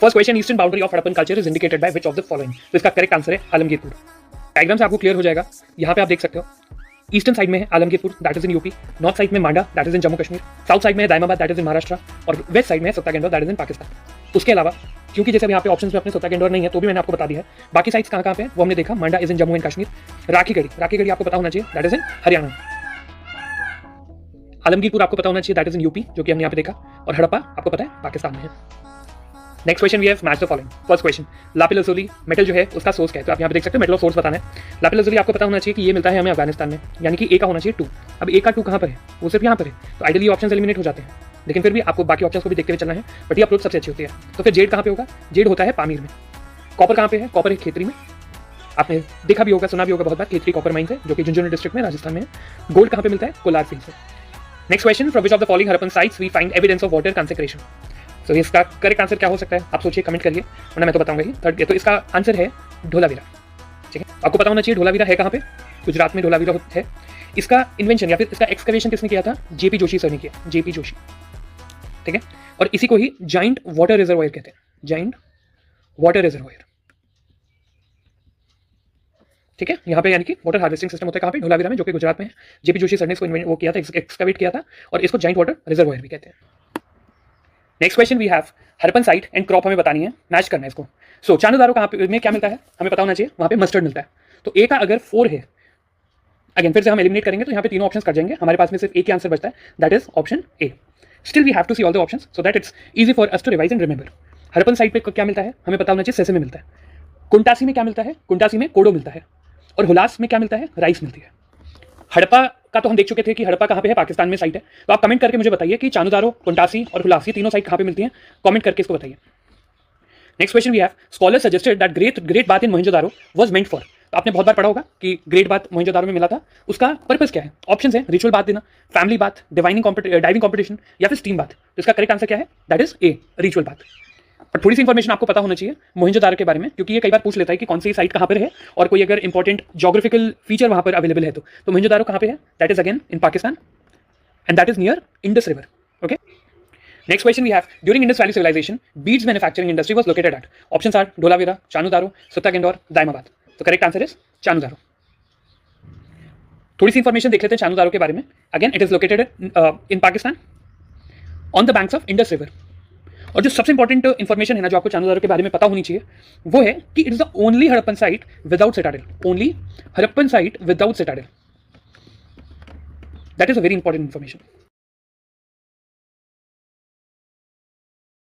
First question, eastern boundary of Harappan culture is indicated by which of the following. तो इसका correct answer है Alamgirpur. Diagram से आपको clear हो जाएगा। यहाँ पे आप देख सकते हो ईस्टर्न साइड में है Alamgirpur, that is in UP. North side में Manda, that is in Jammu Kashmir. South side में है Daimabad, that is in Maharashtra. और वेस्ट साइड में है Sutkagendor, that is in Pakistan. उसके अलावा क्योंकि जैसे यहाँ पे ऑप्शन में अपने सत्तागेंडोर नहीं है तो भी मैंने आपको बता दिया है। बाकी साइड्स कहाँ पे है वो हमने देखा। Manda is in Jammu and Kashmir. Rakhigarhi आपको पता होना चाहिए, that is in Haryana. Alamgirpur आपको पता होना चाहिए, दैट इज इन यूपी, जो कि हमने यहाँ पे देखा। और हड़प्पा आपको पता है पाकिस्तान में है। Next question we have match the following. First question, lapis lazuli metal जो है उसका सोर्स क्या है। तो आप यहाँ पे देख सकते हो मेटल ऑफ सोर्स बताना है। लापिस lazuli आपको पता होना चाहिए कि ये मिलता है हमें अफगानिस्तान में, यानी कि ए का होना चाहिए 2। अब ए का 2 कहाँ पर है, वो सिर्फ यहाँ पर है। तो आइडियली ऑप्शन एलिमिनेट हो जाते हैं, लेकिन फिर भी आपको बाकी ऑप्शन को भी देखते हुए चलना है। बट ये अप्रोच सबसे अच्छी होती है। तो फिर जेड कहाँ पे होगा, जेड होता है पामीर में। कॉपर कहाँ पे है, कॉपर है खेतरी में। आपने देखा भी होगा, सुना भी होगा बहुत बार, खेतरी कॉपर माइंस है जो कि झुंझुनू डिस्ट्रिक्ट में राजस्थान में है। गोल्ड कहाँ पे मिलता है, कोलार फील्ड से। Next question, from which of the following Harappan sites we find evidence of water consecration. तो इसका करेक्ट आंसर क्या हो सकता है, आप सोचिए, कमेंट करिए, वरना मैं तो बताऊंगा ही। थर्ड, तो इसका आंसर है ढोलावीरा। ठीक है, आपको पता होना चाहिए ढोलावीरा है कहाँ पे, गुजरात में ढोलावीरा है। इसका इन्वेंशन या फिर इसका एक्सकवेशन किसने किया था, जेपी जोशी सर ने किया, जेपी जोशी। ठीक है, और इसी को ही जाइंट वाटर रिजर्वायर कहते हैं, जाइंट वाटर रिजर्वायर। ठीक है, यहाँ पे यानी कि वाटर हार्वेस्टिंग सिस्टम होता है कहाँ पे, ढोलावीरा में, जो कि गुजरात में है। जेपी जोशी सर ने इसको वो किया था, एक्सकवेट किया था, और इसको जाइंट वाटर रिजर्वायर भी कहते हैं। Next question we have Harappan site and crop हमें बतानी है, मैच करना है इसको। सो चानुदारो कहाँ पे में क्या मिलता है हमें पता होना चाहिए, वहाँ पे मस्टर्ड मिलता है। तो ए का अगर 4 है, अगेन फिर से हम एलिमिनेट करेंगे तो यहाँ पे तीनों ऑप्शंस कट जाएंगे, हमारे पास में सिर्फ एक ही आंसर बचता है, that is option A. Still we have to see all the options so that it's easy for us to revise and remember. Harappan site पे क्या मिलता है हमें पता होना चाहिए, सेसेमे मिलता है। कुंटासी में क्या मिलता है, कुंटासी में कोडो मिलता है। और हुलास में क्या मिलता है, राइस मिलती है। हड़प्पा का तो हम देख चुके थे कि हड़प्पा कहाँ पे है, पाकिस्तान में साइट है। तो आप कमेंट करके मुझे बताइए कि चानुदारो, कुंटासी और हुलासी तीनों साइट कहाँ पे मिलती हैं, कमेंट करके इसको बताइए। Next question we have, scholar suggested that great bath in Mohenjodaro was meant for. तो आपने बहुत बार पढ़ा होगा कि ग्रेट बाथ मोहनजोदारो में मिला था, उसका पर्पस क्या है। ऑप्शंस है रिचुअल बाथ देना, फैमिली बाथ, डाइविंग कॉम्पिटिशन या फिर स्टीम बाथ। तो इसका करेक्ट आंसर क्या है, that is a, ritual bath. पर थोड़ी सी इंफॉर्मेशन आपको पता होना चाहिए मोहनजोदारो के बारे में, क्योंकि ये कई बार पूछ लेता है कि कौन सी साइट कहाँ पर है और कोई अगर इंपॉर्टेंट ज्योग्राफिकल फीचर वहाँ पर अवेलेबल है। तो मोहनजोदारो कहाँ पे है, that is again in Pakistan and that is near Indus river. Okay, next question we have, during Indus valley civilization beads manufacturing industry was located at. Options are Dholavira, Chanhudaro, Sutkagendor, Daimabad. तो correct answer is चानुदारो। थोड़ी सी information देख लेते हैं चानुदारो के बारे में। Again it is located in Pakistan on the banks of Indus river. और जो सबसे इंपॉर्टेंट इन्फॉर्मेशन है ना जो आपको चानुदारो के बारे में पता होनी चाहिए, वो है कि it is the only Harappan site without Citadel, only Harappan site without Citadel. That is a very important information.